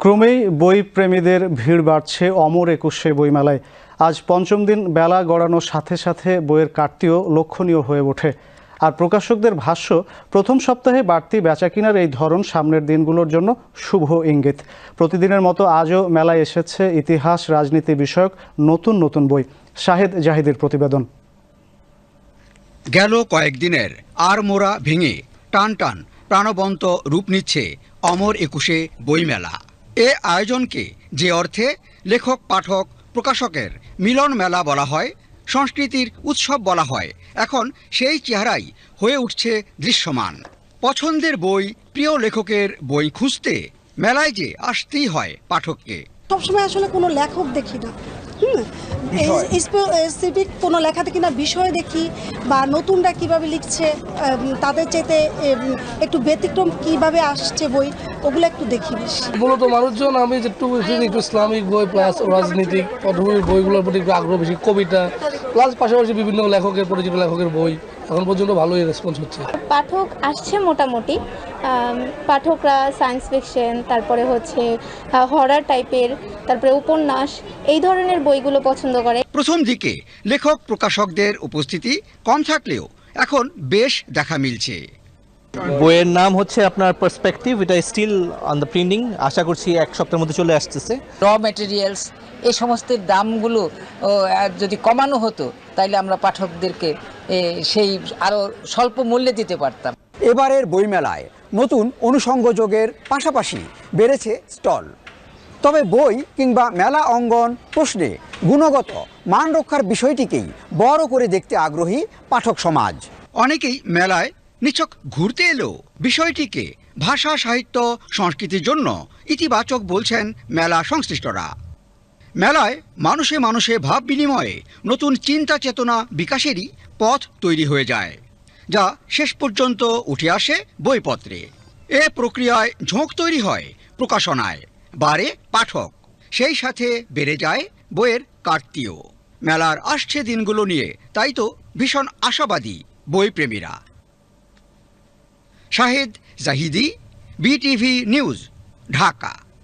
ক্রমেই বই প্রেমীদের ভিড় বাড়ছে অমর একুশে বইমেলায়। আজ পঞ্চম দিন বেলা গড়ানোর সাথে সাথে বইয়ের কাটতিও লক্ষণীয় হয়ে ওঠে। আর প্রকাশকদের ভাষ্য, প্রথম সপ্তাহে বাড়তি বেচাকেনার এই ধরন সামনের দিনগুলোর জন্য শুভ ইঙ্গিত। প্রতিদিনের মতো আজও মেলায় এসেছে ইতিহাস রাজনীতি বিষয়ক নতুন নতুন বই। শাহেদ জাহিদের প্রতিবেদন। গেল কয়েকদিনের আড়মোড়া ভেঙে টান টান প্রাণবন্ত রূপ নিচ্ছে অমর একুশে বইমেলা। এ আয়োজনকে যে অর্থে লেখক পাঠক প্রকাশকের মিলন মেলা বলা হয়, সংস্কৃতির উৎসব বলা হয়, এখন সেই চেহারাই হয়ে উঠছে দৃশ্যমান। পছন্দের বই, প্রিয় লেখকের বই খুঁজতে মেলায় যে আসতেই হয় পাঠককে। সবসময় আসলে কোনো লেখক দেখি না, স্পেসিফিক কোনো লেখা দেখি না, বিষয় দেখি বা নতুনরা কিভাবে লিখছে, তাদের চাইতে একটু ব্যতিক্রম কিভাবে আসছে বই, ওগুলো একটু দেখি বেশি। মূলত মানুষজন আমি একটু ইসলামিক বই প্লাস রাজনৈতিক পটভূমির বইগুলোর প্রতি একটু আগ্রহ বেশি, কবিতা প্লাস পাশাপাশি বিভিন্ন লেখকের পরিচিত লেখকের বই এখন পর্যন্ত ভালোই রেসপন্স হচ্ছে। পাঠক আসছে মোটামুটি, পাঠকরা সায়েন্স ফিকশন, তারপরে হচ্ছে হরার টাইপের, তারপরে উপন্যাস, এই ধরনের বইগুলো পছন্দ করে। প্রথম দিকে লেখক প্রকাশকদের উপস্থিতি কম থাকলেও এখন বেশ দেখা মিলছে। বইয়ের নাম হচ্ছে আপনার পার্সপেক্টিভ, এটা স্টিল অন দ্য প্রিন্টিং, আশা করছি এক সপ্তাহের মধ্যে চলে আসতেছে। র ম্যাটেরিয়ালস এই সমস্ত দামগুলো যদি কমানো হতো তাইলে আমরা পাঠকদেরকে সেই আরও স্বল্প মূল্যে দিতে পারতাম। এবারের বইমেলায় নতুন অনুষঙ্গযোগের পাশাপাশি বেড়েছে স্টল। তবে বই কিংবা মেলা অঙ্গন প্রশ্নে গুণগত মান রক্ষার বিষয়টিকেই বড় করে দেখতে আগ্রহী পাঠক সমাজ। অনেকেই মেলায় নিছক ঘুরতে এলেও বিষয়টিকে ভাষা সাহিত্য সংস্কৃতির জন্য ইতিবাচক বলছেন মেলা সংশ্লিষ্টরা। মেলায় মানুষে মানুষে ভাব বিনিময়ে নতুন চিন্তা চেতনা বিকাশেরই পথ তৈরি হয়ে যায়, যা শেষ পর্যন্ত উঠে আসে বইপত্রে। এ প্রক্রিয়ায় ঝোঁক তৈরি হয় প্রকাশনায়, বাড়ে পাঠক, সেই সাথে বেড়ে যায় বইয়ের কাটতিও। মেলার আসছে দিনগুলো নিয়ে তাই তো ভীষণ আশাবাদী বইপ্রেমীরা। Shahed Zahidi, BTV news, Dhaka.